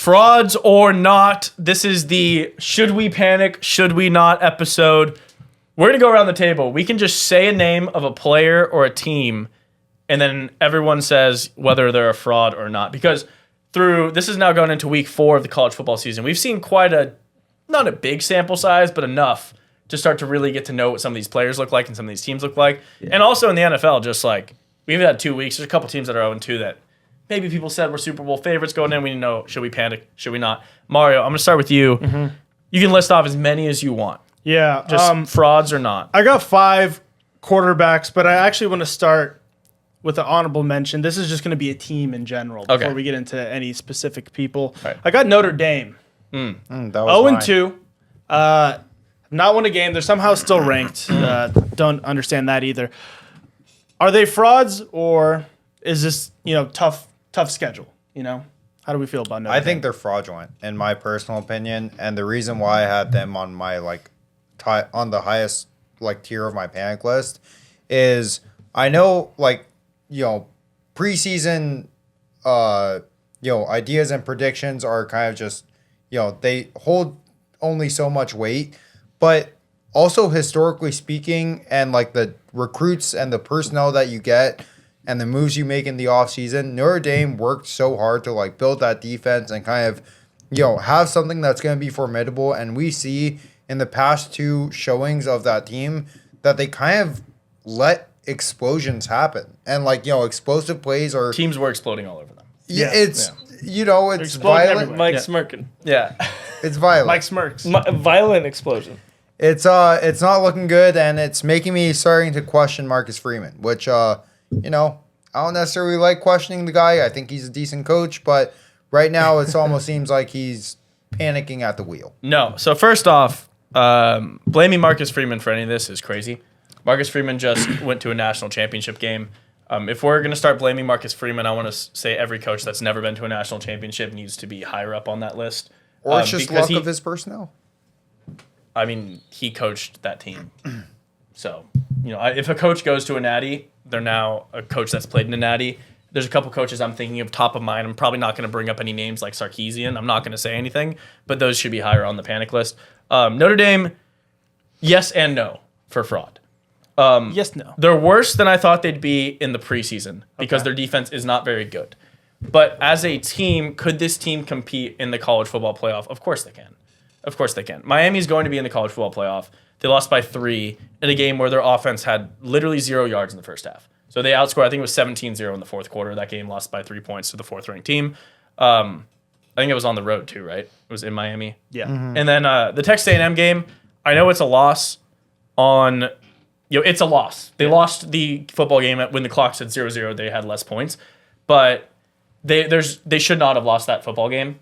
Frauds or not, this is the should we panic, should we not episode. We're going to go around the table. We can just say a name of a player or a team, and then everyone says whether they're a fraud or not. Because this is now going into week 4 of the college football season. We've seen not a big sample size, but enough to start to really get to know what some of these players look like and some of these teams look like. Yeah. And also in the NFL, just like we've had 2 weeks, there's a couple teams that are 0-2 that maybe people said we're Super Bowl favorites going in. We know, should we panic? Should we not? Mario, I'm going to start with you. Mm-hmm. You can list off as many as you want. Yeah. Just frauds or not. I got 5 quarterbacks, but I actually want to start with an honorable mention. This is just going to be a team in general before we get into any specific people. Right. I got Notre Dame. That was 0-2. Not won a game. They're somehow still ranked. Don't understand that either. Are they frauds, or is this tough schedule? How do we feel about Notre Dame? I think they're fraudulent, in my personal opinion, and the reason why I had them on my on the highest tier of my panic list is I know preseason ideas and predictions are kind of just they hold only so much weight, but also historically speaking, and the recruits and the personnel that you get and the moves you make in the offseason, Notre Dame worked so hard to build that defense and kind of have something that's going to be formidable. And we see in the past 2 showings of that team that they kind of let explosions happen, and explosive plays are teams were exploding all over them. Yeah, it's it's violent. Mike smirking. Yeah, it's violent. Mike smirks. Violent explosion. It's not looking good, and it's making me starting to question Marcus Freeman, which I don't necessarily like questioning the guy. I think he's a decent coach, but right now it almost seems like he's panicking at the wheel. No. So first off, blaming Marcus Freeman for any of this is crazy. Marcus Freeman just went to a national championship game. If we're going to start blaming Marcus Freeman, I want to say every coach that's never been to a national championship needs to be higher up on that list. Or it's just luck of his personnel. I mean, he coached that team. So, if a coach goes to a natty, they're now a coach that's played in a natty. There's a couple coaches I'm thinking of top of mind. I'm probably not going to bring up any names like Sarkisian. I'm not going to say anything, but those should be higher on the panic list. Notre Dame, yes and no for fraud. Yes, no. They're worse than I thought they'd be in the preseason because their defense is not very good. But as a team, could this team compete in the college football playoff? Of course they can. Of course they can. Miami's going to be in the college football playoff. They lost by 3 in a game where their offense had literally 0 yards in the first half. So they outscored, I think it was 17-0 in the fourth quarter. That game lost by 3 points to the 4th-ranked team. I think it was on the road too, right? It was in Miami. Yeah. Mm-hmm. And then the Texas A&M game, I know it's a loss on... it's a loss. They lost the football game when the clock said 0-0. They had less points. But they should not have lost that football game.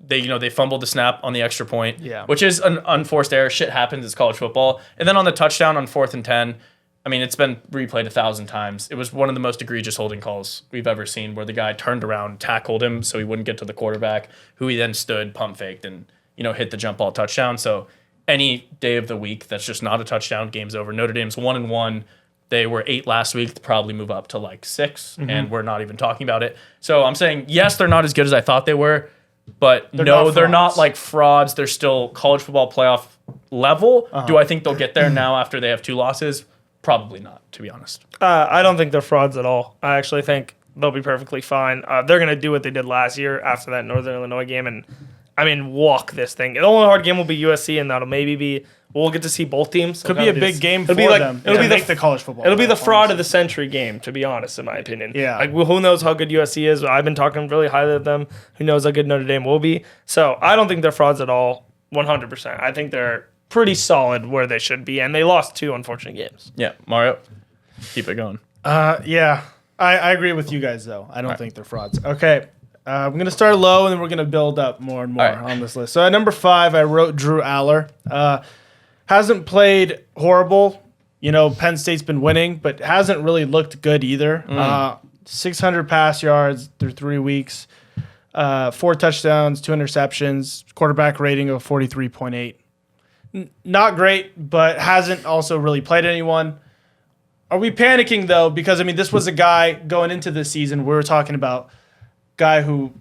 They fumbled the snap on the extra point, which is an unforced error. Shit happens. It's college football. And then on the touchdown on 4th and 10, I mean, it's been replayed 1,000 times. It was one of the most egregious holding calls we've ever seen, where the guy turned around, tackled him so he wouldn't get to the quarterback, who he then stood, pump faked, and hit the jump ball touchdown. So any day of the week that's just not a touchdown, game's over. Notre Dame's 1-1. They were 8 last week. They'll probably move up to 6, and we're not even talking about it. So I'm saying, yes, they're not as good as I thought they were, but they're not like frauds. They're still college football playoff level. Do I think they'll get there now after they have 2 losses? Probably not, to be honest. I don't think they're frauds at all. I actually think they'll be perfectly fine. They're going to do what they did last year after that Northern Illinois game and, walk this thing. The only hard game will be USC, and that'll maybe be – we'll get to see both teams. Could be a big game for them. It'll be the college football. It'll be the fraud of the century game, to be honest, in my opinion. Yeah. Who knows how good USC is? I've been talking really highly of them. Who knows how good Notre Dame will be? So I don't think they're frauds at all, 100%. I think they're pretty solid where they should be, and they lost 2 unfortunate games. Yeah, Mario, keep it going. Yeah, I agree with you guys, though. I don't think they're frauds. Okay, I'm going to start low, and then we're going to build up more and more on this list. So at number 5, I wrote Drew Aller. Hasn't played horrible. Penn State's been winning, but hasn't really looked good either. 600 pass yards through 3 weeks, 4 touchdowns, 2 interceptions, quarterback rating of 43.8. Not great, but hasn't also really played anyone. Are we panicking, though? Because, this was a guy going into this season, we were talking about guy who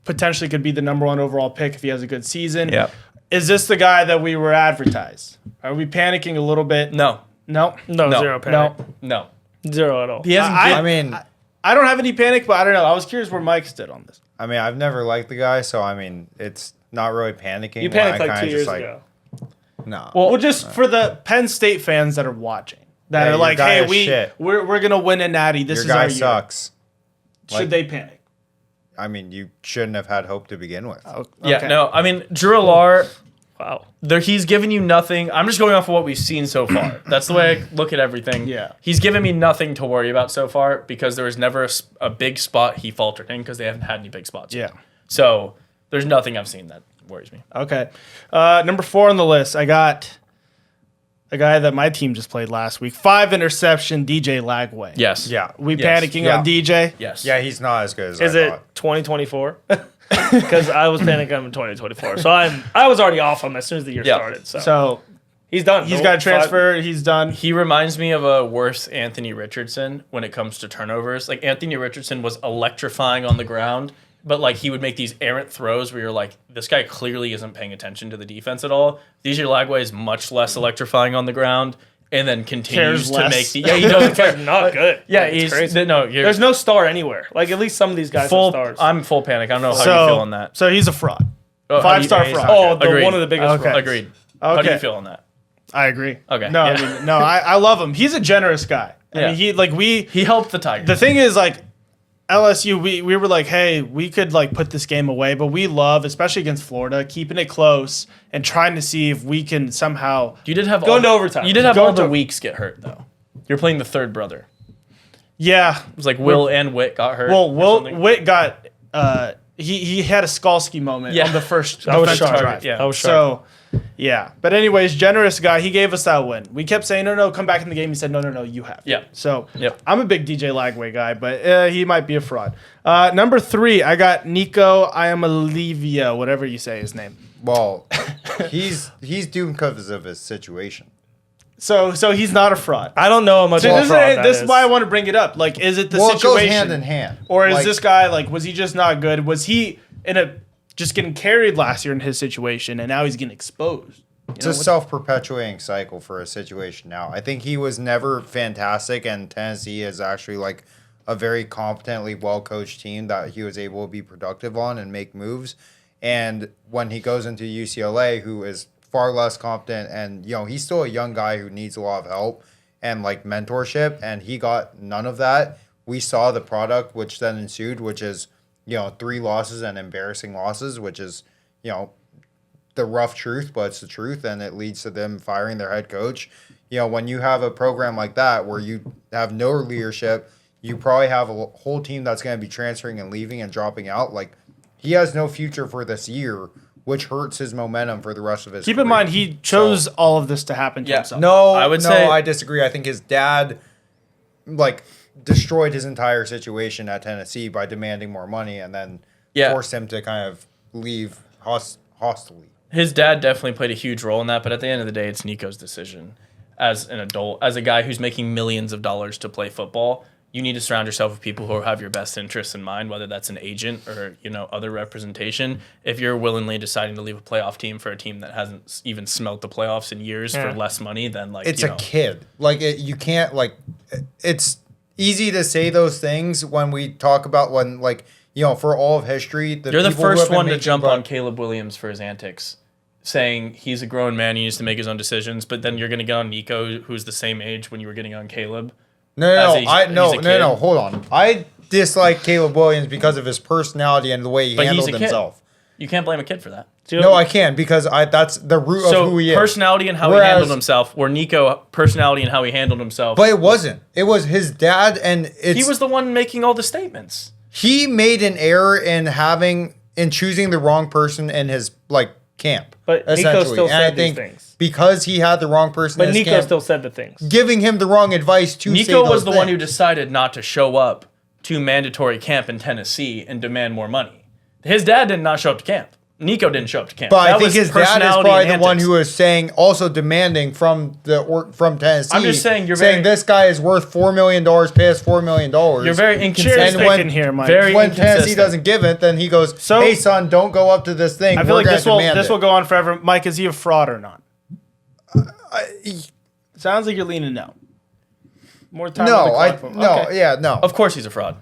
potentially could be the number 1 overall pick if he has a good season. Yeah. Is this the guy that we were advertised? Are we panicking a little bit? No. No. No, No. zero panic. No. Zero at all. He hasn't. I- I mean, I don't have any panic, but I don't know. I was curious where Mike stood on this. I've never liked the guy, so I mean, it's not really panicking. You when panicked I like kinda 2 years just, ago. No. Well, just for the Penn State fans that are watching, that Yeah, are your like, guy hey, is shit. we're gonna win a natty. This your is our guy year. sucks. Should Like- they panic? I mean, you shouldn't have had hope to begin with. Yeah. Okay. No. I mean, Drew Alar. Wow. He's given you nothing. I'm just going off of what we've seen so far. That's the way I look at everything. Yeah. He's given me nothing to worry about so far because there was never a big spot he faltered in because they haven't had any big spots. Yeah. So there's nothing I've seen that worries me. Okay. Number 4 on the list, I got a guy that my team just played last week. 5 interception, DJ Lagway. Yes. Yeah. We Yes. panicking Yeah. on DJ? Yes. Yeah, he's not as good as Is I it thought. 2024? Because I was panicking in 2024, so I was already off him as soon as the year Yeah. started. So, So he's done. he's No, got a transfer. He's done. He reminds me of a worse Anthony Richardson when it comes to turnovers. Like Anthony Richardson was electrifying on the ground, but like he would make these errant throws where you're like, this guy clearly isn't paying attention to the defense at all. DJ Lagway is much less electrifying on the ground and then continues Cares to less. make the he doesn't care. not good. Yeah, Like, it's he's crazy. no. You're There's no star anywhere. Like at least some of these guys full. are stars. I'm full panic. I don't know how you feel on that. So he's a fraud. Oh, how do you- 5-star yeah, he's fraud. not oh, good. the, Agreed. one of the biggest. Okay. frauds. Agreed. How do Okay. you feel on that? I agree. Okay, No, yeah. I mean, no, I love him. He's a generous guy. I Yeah. mean, He helped the Tigers. the thing is, like, LSU, we were like, hey, we could like put this game away, but we love, especially against Florida, keeping it close and trying to see if we can somehow. you did have Go all into the- overtime. You did have Go all the into- weeks get hurt though. You're playing the third brother. Yeah. It was like Will and Witt got hurt. Well, or something. Witt got he had a Skalski moment Yeah. on the first That was defensive sharp. drive. Yeah. That was sharp. So, yeah. But anyways, generous guy. He gave us that win. We kept saying, no, come back in the game. He said, no, you have. Yeah. So Yep. I'm a big DJ Lagway guy, but he might be a fraud. Number 3, I got Nico Iamaleava, whatever you say his name. Well, he's doomed because of his situation. So he's not a fraud. I don't know how much. So of a fraud that this is is. why I want to bring it up. Like, is it the Well, it situation? goes hand in hand. Or is Like, this guy, like, was he just not good? Was he just getting carried last year in his situation, and now he's getting exposed? It's a self-perpetuating cycle for a situation now. I think he was never fantastic, and Tennessee is actually like a very competently well-coached team that he was able to be productive on and make moves. And when he goes into UCLA, who is far less competent, and he's still a young guy who needs a lot of help and like mentorship, and he got none of that. We saw the product which then ensued, which is 3 losses and embarrassing losses, which is the rough truth, but it's the truth, and it leads to them firing their head coach. When you have a program like that where you have no leadership, you probably have a whole team that's going to be transferring and leaving and dropping out. Like, he has no future for this year, which hurts his momentum for the rest of his Keep in career. mind, he chose all of this to happen to Yeah. himself. No, I would no, say- I disagree. I think his dad, destroyed his entire situation at Tennessee by demanding more money, and then Yeah. forced him to kind of leave hostily. His dad definitely played a huge role in that, but at the end of the day, it's Nico's decision. As an adult, as a guy who's making millions of dollars to play football, you need to surround yourself with people who have your best interests in mind, whether that's an agent or other representation. If you're willingly deciding to leave a playoff team for a team that hasn't even smelt the playoffs in years for less money, then It's a kid. You can't it's easy to say those things when we talk about for all of history. You're the people who have first been one to making jump bu- on Caleb Williams for his antics, saying he's a grown man, he needs to make his own decisions. But then you're going to get on Nico, who's the same age when you were getting on Caleb. No, as no, he's- I he's no, a no, kid. no. Hold on. I dislike Caleb Williams because of his personality and the way he But he's handled a kid. himself. You can't blame a kid for that. No, I can because that's the root So of who he is. personality and how Whereas- he handled himself, where Nico personality and how he handled himself. But it wasn't. It was his dad, and he was the one making all the statements. he made an error in choosing the wrong person in his camp. But Nico essentially. still And I said these think things. because he had the wrong person But in his Nico camp, still said the things. giving him the wrong advice to say Nico was those the one who things. decided not to show up to mandatory camp in Tennessee and demand more money. His dad did not show up to camp. Nico didn't show up to camp. But I That think was his dad is personality probably and the one antics. who is saying, also demanding from Tennessee. I'm just saying this guy is worth $4 million, pay us $4 million. You're very inconsistent. And when- Thinking here, Mike. Very when Tennessee inconsistent. doesn't give it, then he goes, So- "Hey son, don't go up to this thing. I feel We're like gonna this will demand it." go on forever. Mike, is he a fraud or not? Sounds like you're leaning no. More time. No, on the clock. no. Of course, he's a fraud.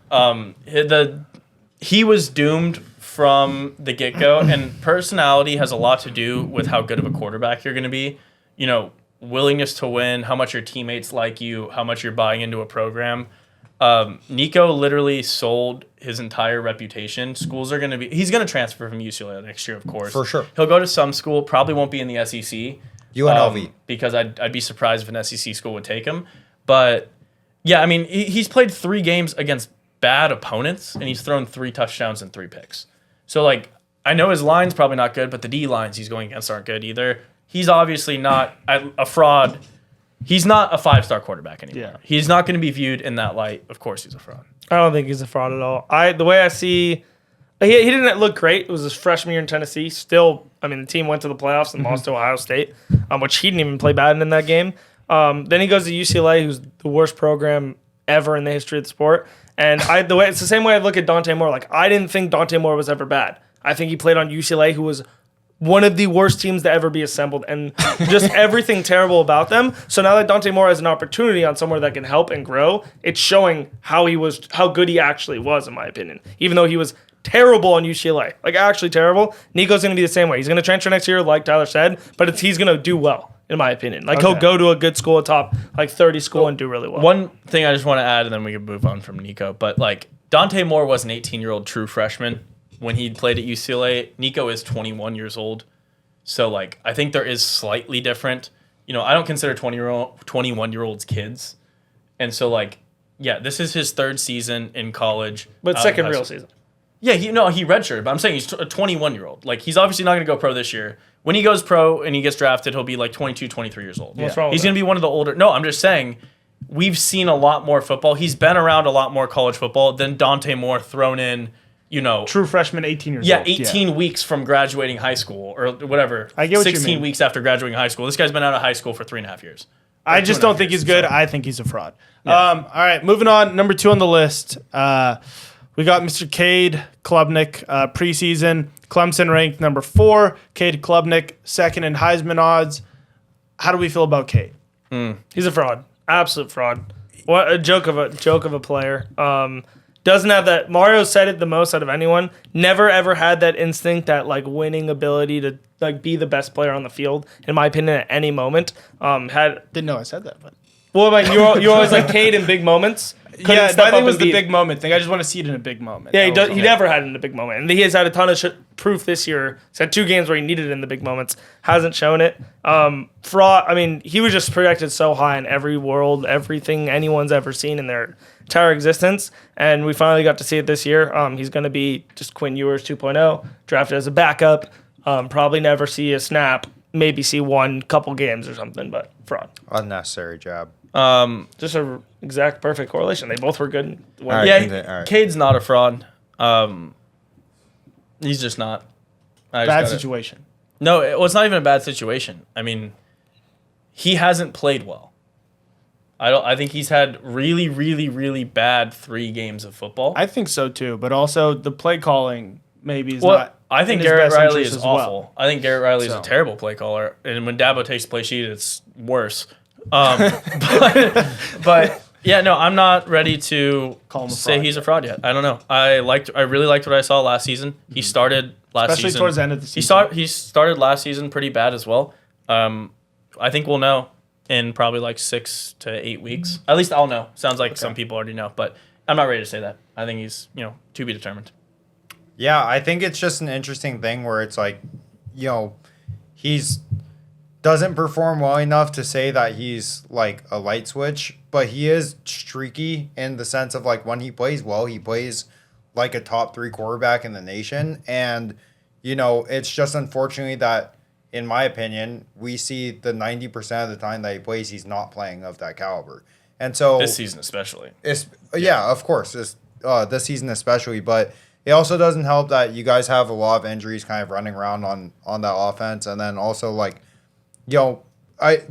He was doomed from the get go, and personality has a lot to do with how good of a quarterback you're going to be. You know, willingness to win, how much your teammates like you, how much you're buying into a program. Nico literally sold his entire reputation. Schools are going to be. He's going to transfer from UCLA next year, of course. For sure. He'll go to some school. Probably won't be in the SEC. UNLV. Because I'd be surprised if an SEC school would take him. But yeah, I mean, he's played 3 games against bad opponents, and he's thrown 3 touchdowns and 3 picks. So, like, I know his line's probably not good, but the D lines he's going against aren't good either. He's obviously not a fraud. He's not a 5-star quarterback anymore. Yeah. He's not going to be viewed in that light. Of course, he's a fraud. I don't think he's a fraud at all. The way I see, he didn't look great. It was his freshman year in Tennessee. Still, I mean, the team went to the playoffs and lost to Ohio State, which he didn't even play bad in that game. Then he goes to UCLA, who's the worst program ever in the history of the sport. And it's the same way I look at Dante Moore. Like, I didn't think Dante Moore was ever bad. I think he played on UCLA, who was one of the worst teams to ever be assembled, and just everything terrible about them. So now that Dante Moore has an opportunity on somewhere that can help and grow, it's showing how good he actually was, in my opinion. Even though he was terrible on UCLA, like actually terrible. Nico's going to be the same way. He's going to transfer next year, like Tyler said, but he's going to do well, in my opinion. Like, he'll go to a good school, a top 30 school, and do really well. One thing I just want to add, and then we can move on from Nico. But, like, Dante Moore was an 18-year-old true freshman when he played at UCLA. Nico is 21 years old. So, like, I think there is slightly different. You know, I don't consider 21-year-olds kids. And so, like, yeah, this is his 3rd season in college. But second real season. Yeah, he redshirted, but I'm saying he's a 21-year-old. Like, he's obviously not going to go pro this year. When he goes pro and he gets drafted, he'll be like 22, 23 years old. What's wrong with He's that? going to be one of the older. No, I'm just saying we've seen a lot more football. He's been around a lot more college football than Dante Moore thrown in, you know. True freshman, 18 years Yeah, old. 18 weeks from graduating high school or whatever. I get what you 16 mean. weeks after graduating high school. This guy's been out of high school for 3.5 years. I just don't think he's good. I think he's a fraud. All right, moving on. Number 2 on the list. We got Mr. Cade Klubnik preseason. Clemson ranked number 4. Cade Klubnik second in Heisman odds. How do we feel about Cade? He's a fraud. Absolute fraud. What a joke of a player. Doesn't have that. Mario said it the most out of anyone. Never ever had that instinct, that like winning ability to like be the best player on the field. In my opinion, at any moment, Didn't know I said that, but well, like you're always like Cade in big moments. Couldn't yeah, step I think up it was and the beat- big moment thing. I just want to see it in a big moment. Yeah, he That does. was He all. never had it in a big moment, and he has had a ton of proof this year. He's had 2 games where he needed it in the big moments. Hasn't shown it. Fraud. I mean, he was just projected so high in everything anyone's ever seen in their entire existence, and we finally got to see it this year. He's going to be just Quinn Ewers 2.0, drafted as a backup. Probably never see a snap. Maybe see one couple games or something, but fraud. Unnecessary job. Just a exact perfect correlation. They both were good. All right, Yeah, all right. Cade's not a fraud. He's just not. I just Bad gotta- situation. No, it's not even a bad situation. I mean, he hasn't played well. I think he's had really, really, really bad 3 games of football. I think so too, but also the play calling maybe is Well, not. I think in his Garrett best Riley interest is as well. awful. I think Garrett Riley is So. a terrible play caller, and when Dabo takes the play sheet, it's worse. But yeah, no, I'm not ready to Call him a say fraud he's a yet. fraud yet. I don't know. I really liked what I saw last season. He started last Especially season. towards the end of the season. He started last season pretty bad as well. I think we'll know in probably like 6 to 8 weeks. At least I'll know. Sounds like some people already know, but I'm not ready to say that. I think he's to be determined. Yeah, I think it's just an interesting thing where it's like, he's doesn't perform well enough to say that he's like a light switch, but he is streaky in the sense of like when he plays well, he plays like a top 3 quarterback in the nation. And, it's just unfortunately that, in my opinion, we see the 90% of the time that he plays, he's not playing of that caliber. And so This season especially. Of course, this season especially, but it also doesn't help that you guys have a lot of injuries kind of running around on that offense. And then also, like,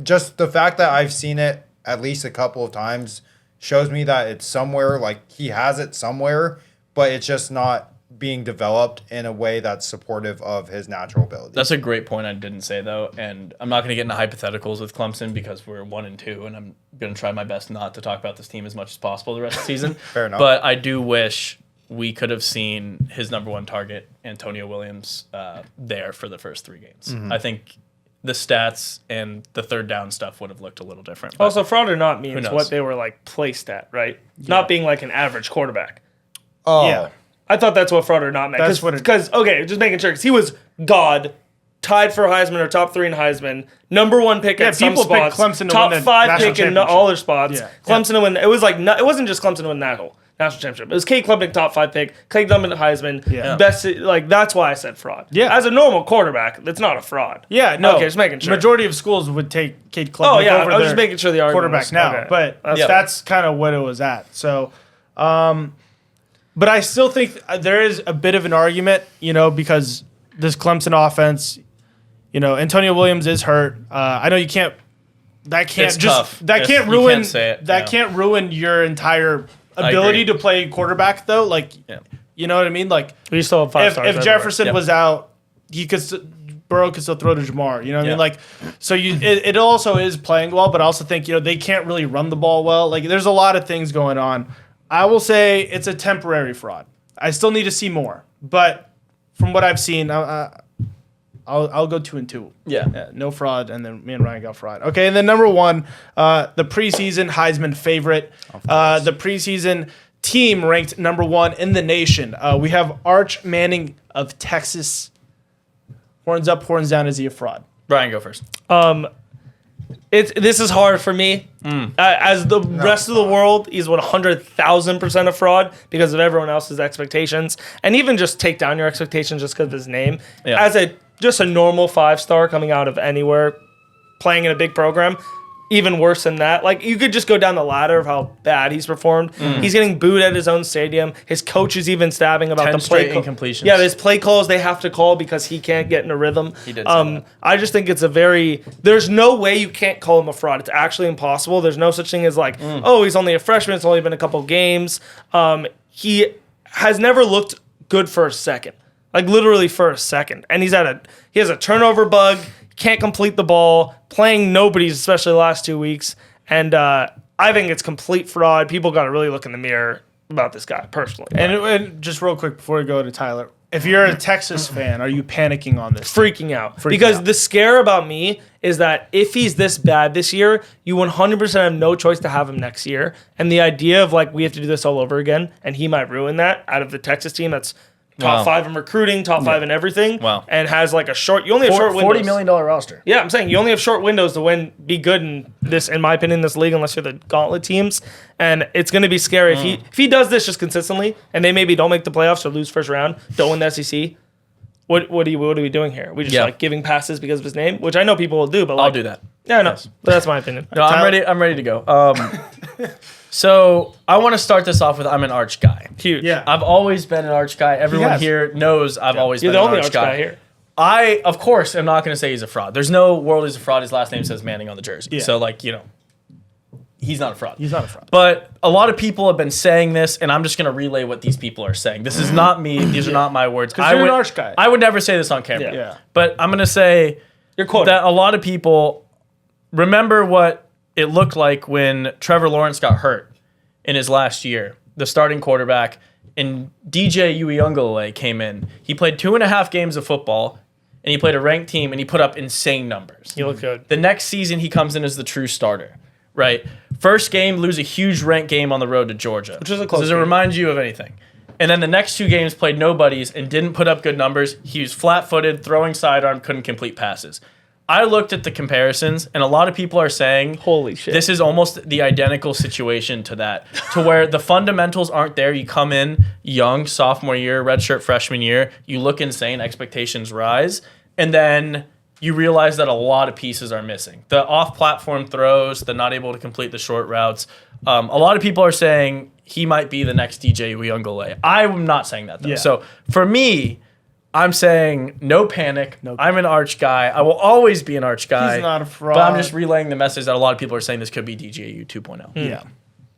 just the fact that I've seen it at least a couple of times shows me that it's somewhere, like, he has it somewhere, but it's just not being developed in a way that's supportive of his natural ability. That's a great point I didn't say, though, and I'm not going to get into hypotheticals with Clemson because we're 1-2, and I'm going to try my best not to talk about this team as much as possible the rest of the season. Fair enough. But I do wish we could have seen his number one target, Antonio Williams, there for the first 3 games. Mm-hmm. I think the stats and the third down stuff would have looked a little different. But Also, fraud or not means knows? what they were like placed at, right? Not being like an average quarterback. Oh, Yeah. I thought that's what fraud or not meant. That's what it- Because okay, just making sure. Because he was God, tied for Heisman or top 3 in Heisman, number 1 pick Yeah, at some people picked spots, Clemson to top win the 5 national pick in championship. all their spots. Yeah. Clemson to win. It was like it wasn't just Clemson to win that whole national championship. It was Cade Klubnik top 5 pick, Cade Klubnik Heisman. Yeah. Best, like that's why I said fraud. Yeah. As a normal quarterback, that's not a fraud. Yeah, no. Okay, just making sure. Majority of schools would take Cade Klubnik Oh yeah, over I was their just making sure the argument quarterback was, now. okay. But that's kind of what it was at. So, but I still think there is a bit of an argument, because this Clemson offense, Antonio Williams is hurt. I know you can't. That can't It's just tough. that If can't you ruin can't say it, that yeah. can't ruin your entire ability agree. to play quarterback though. Like, Yeah. you know what I mean? Like, we still have 5 stars. if everywhere. Jefferson Yep. was out, he could. Burrow could still throw to Jamar. You know what I Yeah. mean? Like, so it also is playing well, but I also think they can't really run the ball well. Like, there's a lot of things going on. I will say it's a temporary fraud. I still need to see more, but from what I've seen, I'll go 2-2. Yeah. No fraud, and then me and Ryan got fraud. Okay, and then number 1, the preseason Heisman favorite, the preseason team ranked number 1 in the nation. We have Arch Manning of Texas. Horns up, horns down. Is he a fraud? Brian, go first. This is hard for me. As the rest of the world, he's 100,000% a fraud because of everyone else's expectations, and even just take down your expectations just because of his name. Yeah. As just a normal 5-star coming out of anywhere, playing in a big program, even worse than that. Like, you could just go down the ladder of how bad he's performed. He's getting booed at his own stadium. His coach is even stabbing about 10 the play straight incompletions. Yeah, there's play calls they have to call because he can't get in a rhythm. He did say that. I just think it's there's no way you can't call him a fraud. It's actually impossible. There's no such thing as like, oh, he's only a freshman. It's only been a couple games. He has never looked good for a second. Like, literally for a second. And he has a turnover bug. Can't complete the ball, playing nobodies, especially the last 2 weeks. And I think it's complete fraud. People got to really look in the mirror about this guy, personally. And just real quick before we go to Tyler, if you're a Texas fan, are you panicking on this? Freaking out. Because out. the scare about me is that if he's this bad this year, you 100% have no choice to have him next year. And the idea of, like, we have to do this all over again, and he might ruin that out of the Texas team that's top Wow. 5 in recruiting, top 5 in everything, Wow. and has, like, you only have short windows. $40 million roster. Yeah, I'm saying you only have short windows to be good in this, in my opinion, this league, unless you're the gauntlet teams. And it's going to be scary if he does this just consistently, and they maybe don't make the playoffs or lose first round, don't win the SEC. What are we doing here? We just like giving passes because of his name, which I know people will do, but I'll do that. Yeah, no, but that's my opinion. No, I'm ready to go. So I want to start this off with I'm an Arch guy. Huge. Yeah. I've always been an Arch guy. Everyone has. here knows I've always You're been the an only Arch guy. here. I, of course, am not going to say he's a fraud. There's no world he's a fraud. His last name says Manning on the jersey. Yeah. So, he's not a fraud. He's not a fraud. But a lot of people have been saying this, and I'm just going to relay what these people are saying. This is not me. These are not my words. you're an Arch guy. I would never say this on camera. Yeah. But I'm going to say You're quoting. that a lot of people remember what it looked like when Trevor Lawrence got hurt in his last year, the starting quarterback, and DJ Uiagalelei came in. He played 2.5 games of football, and he played a ranked team, and he put up insane numbers. You look good. The next season, he comes in as the true starter, right? First game, lose a huge ranked game on the road to Georgia. Which was a close Does it game. remind you of anything? And then the next 2 games, played nobodies and didn't put up good numbers. He was flat-footed, throwing sidearm, couldn't complete passes. I looked at the comparisons, and a lot of people are saying, Holy shit. this is almost the identical situation to that, to where the fundamentals aren't there. You come in young, sophomore year, redshirt freshman year, you look insane, expectations rise, and then you realize that a lot of pieces are missing. The off-platform throws, the not able to complete the short routes. A lot of people are saying he might be the next DJ Uyunglele. I'm not saying that, though. Yeah. So for me, I'm saying no panic. No. I'm an Arch guy. I will always be an Arch guy. He's not a fraud. But I'm just relaying the message that a lot of people are saying this could be DJU 2.0. Yeah.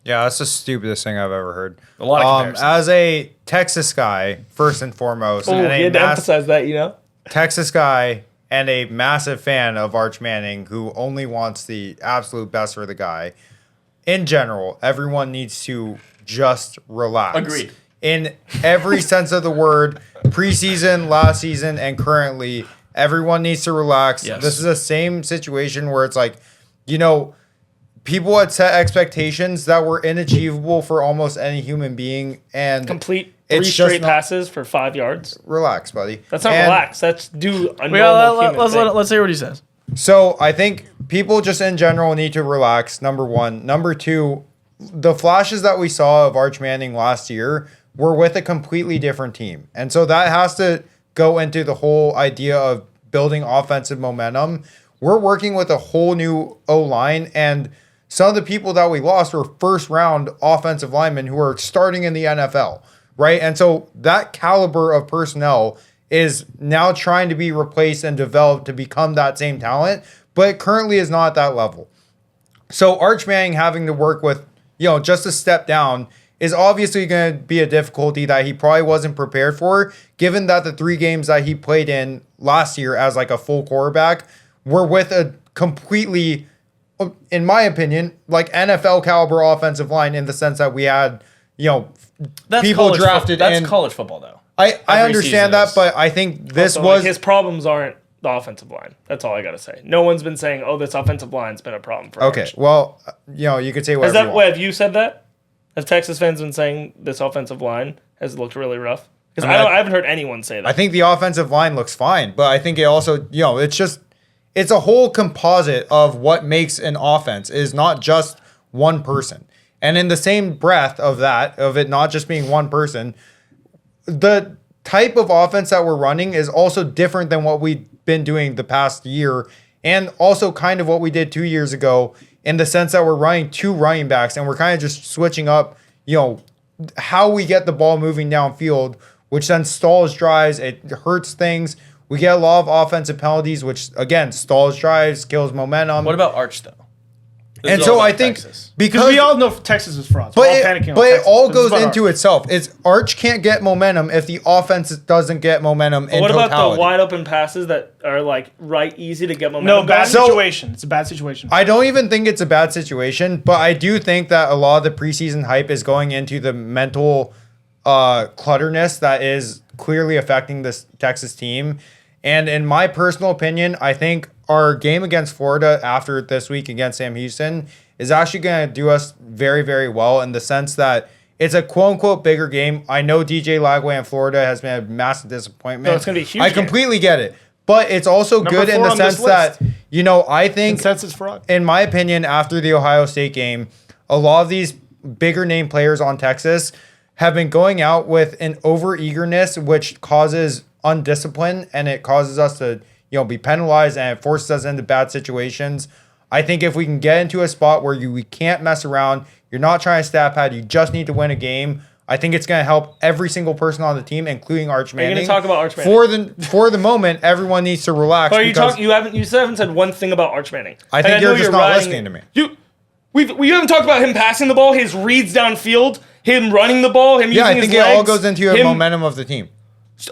Yeah, that's the stupidest thing I've ever heard. A lot of comparisons. As a Texas guy, first and foremost, Oh, and you a had to emphasize that, you know? Texas guy and a massive fan of Arch Manning who only wants the absolute best for the guy. In general, everyone needs to just relax. Agreed. In every sense of the word, preseason, last season, and currently, everyone needs to relax. Yes. This is the same situation where it's like, you know, people had set expectations that were inachievable for almost any human being, and Complete 3 It's just straight not- passes for 5 yards. relax, buddy. That's not And relax. That's do a Well, normal human thing. let's hear what he says. So I think people just in general need to relax. Number one. Number two, the flashes that we saw of Arch Manning last year were with a completely different team. And so that has to go into the whole idea of building offensive momentum. We're working with a whole new O-line, and some of the people that we lost were first round offensive linemen who are starting in the NFL, right? And so that caliber of personnel is now trying to be replaced and developed to become that same talent, but it currently is not at that level. So Arch Manning having to work with, just a step down is obviously going to be a difficulty that he probably wasn't prepared for, given that the 3 games that he played in last year as like a full quarterback were with a completely, in my opinion, like NFL caliber offensive line in the sense that we had, That's people college drafted That's in. college football, though. I every understand season that, is. but I think this So, was like, his problems aren't the offensive line. That's all I got to say. No one's been saying, "Oh, this offensive line's been a problem for okay. Arch." Well, you could say Has whatever you that? want. Have you said that? Have Texas fans been saying this offensive line has looked really rough? Because I mean, I haven't heard anyone say that. I think the offensive line looks fine, but I think it also, it's a whole composite of what makes an offense is not just one person. And in the same breath of that, of it not just being one person, the type of offense that we're running is also different than what we've been doing the past year, and also kind of what we did 2 years ago in the sense that we're running 2 running backs and we're kind of just switching up, how we get the ball moving downfield, which then stalls drives. It hurts things. We get a lot of offensive penalties, which again stalls drives, kills momentum. What about Arch, though? This And is so all I about think Texas. Because we all know Texas is frauds. but We're all it, panicking on but it Texas. all This is goes about into Arch. itself. It's Arch can't get momentum if the offense doesn't get momentum in what about totality. the wide open passes that are like easy to get momentum? No, bad going? situation. It's a bad situation. I don't even think it's a bad situation, but I do think that a lot of the preseason hype is going into the mental clutterness that is clearly affecting this Texas team. And in my personal opinion, I think our game against Florida after this week against Sam Houston is actually going to do us very, very well in the sense that it's a quote-unquote bigger game. I know DJ Lagway in Florida has been a massive disappointment. No, it's gonna be a huge I game. completely get it. But it's also Number good in 4 the on this sense that, list. I think Consensus fraud. in my opinion, after the Ohio State game, a lot of these bigger name players on Texas have been going out with an over-eagerness, which causes undiscipline and it causes us to, be penalized and it forces us into bad situations. I think if we can get into a spot where we can't mess around, you're not trying to stat pad, you just need to win a game. I think it's going to help every single person on the team, including Arch Are you Manning. going to talk about Arch Manning? For the moment, everyone needs to relax. But are you because talking? You still haven't said one thing about Arch Manning. I think And know you're just not riding- listening to me. We haven't talked about him passing the ball, his reads downfield, him running the ball, him Yeah, using I think his it all legs, goes into the him- momentum of the team.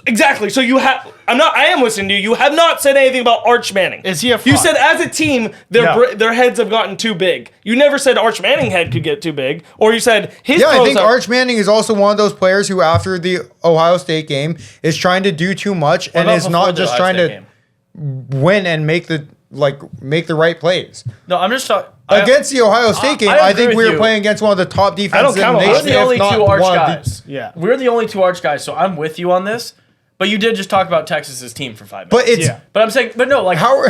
Exactly. So I am listening to you. You have not said anything about Arch Manning. Is he a You fraud? said as a team, their heads have gotten too big. You never said Arch Manning head could get too big, or you said his. Yeah, I throws think are- Arch Manning is also one of those players who, after the Ohio State game, is trying to do too much and about is before not the just Ohio trying State to game? win and make the right plays. No, I'm just talking. Against the Ohio State game, I I agree think with we were you. playing against one of the top defenses in count the Ohio We're nation. the only if not two Arch one of the- guys. Yeah. We're the only 2 Arch guys, so I'm with you on this. But you did just talk about Texas's team for 5 minutes. But it's Yeah. But I'm saying, but no, like how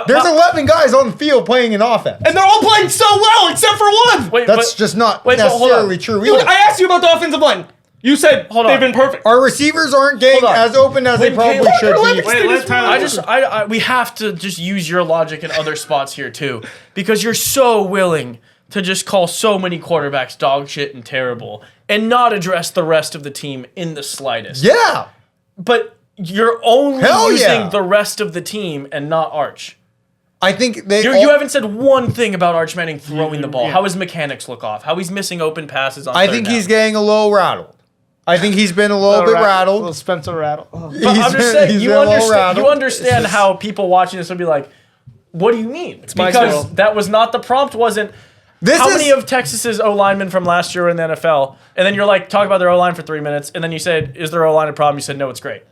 there's 11 guys on the field playing an offense. and they're all playing so well except for one. Wait, That's but, just not wait, but hold on. necessarily true Dude, either. I asked you about the offensive line. You said Hold they've on. been perfect. Our receivers aren't getting Hold on. as open as they When probably Caleb- should be. Wait, let Tyler. we have to just use your logic in other spots here too, because you're so willing to just call so many quarterbacks dog shit and terrible, and not address the rest of the team in the slightest. Yeah. But you're only Hell using yeah. the rest of the team and not Arch. I think they. You haven't said one thing about Arch Manning throwing the ball. Yeah. How his mechanics look off. How he's missing open passes on I third think down. he's getting a little rattled. I think he's been a little bit Little rattled. Spencer rattle. But I'm just saying, he's you been a little understand, rattled. you understand how people watching this would be like, what do you mean? my Because world. that was not the prompt, wasn't This how is- many of Texas's O linemen from last year were in the NFL? And then you're like, talk about their O line for 3 minutes, and then you said, is their O line a problem? You said, no, it's great.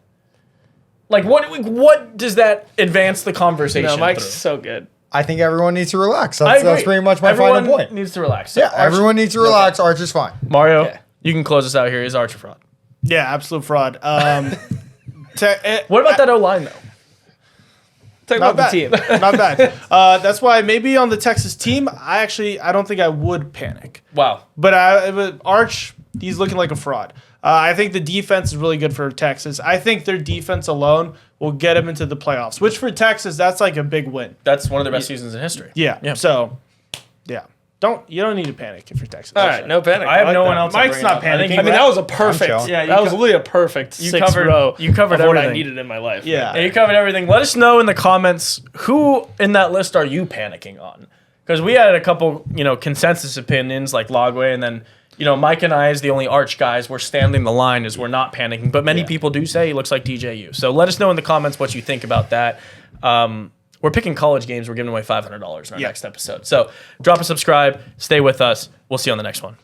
Like, what does that advance the conversation? No, Mike's through? so good. I think everyone needs to relax. I That's, agree. that's pretty much my Everyone final point. needs to relax. Yeah, Arch- everyone needs to relax. Arch is fine. Mario, Okay. you can close us out here. Is Arch a fraud? Yeah, absolute fraud. What about that O line though? Talk Not about bad. the team. Not bad. That's why maybe on the Texas team, I don't think I would panic. Wow. But Arch, he's looking like a fraud. I think the defense is really good for Texas. I think their defense alone will get them into the playoffs, which for Texas, that's like a big win. That's one of their best seasons in history. Yeah. So, yeah. You don't need to panic if you're Texas. All right, no panic. I have like no that. one else. Mike's to bring not up. I think panicking. you I mean, that was a perfect. chilling. Yeah, you that was co- literally a perfect you sixth covered- row. you covered of what I everything. needed in my life. Yeah. Yeah, you covered everything. Let us know in the comments who in that list are you panicking on? Because we had a couple, consensus opinions like Logway, and then, Mike and I, as the only Arch guys, we're standing the line as we're not panicking. But many people do say he looks like DJU. So let us know in the comments what you think about that. We're picking college games. We're giving away $500 in our next episode. So drop a subscribe. Stay with us. We'll see you on the next one.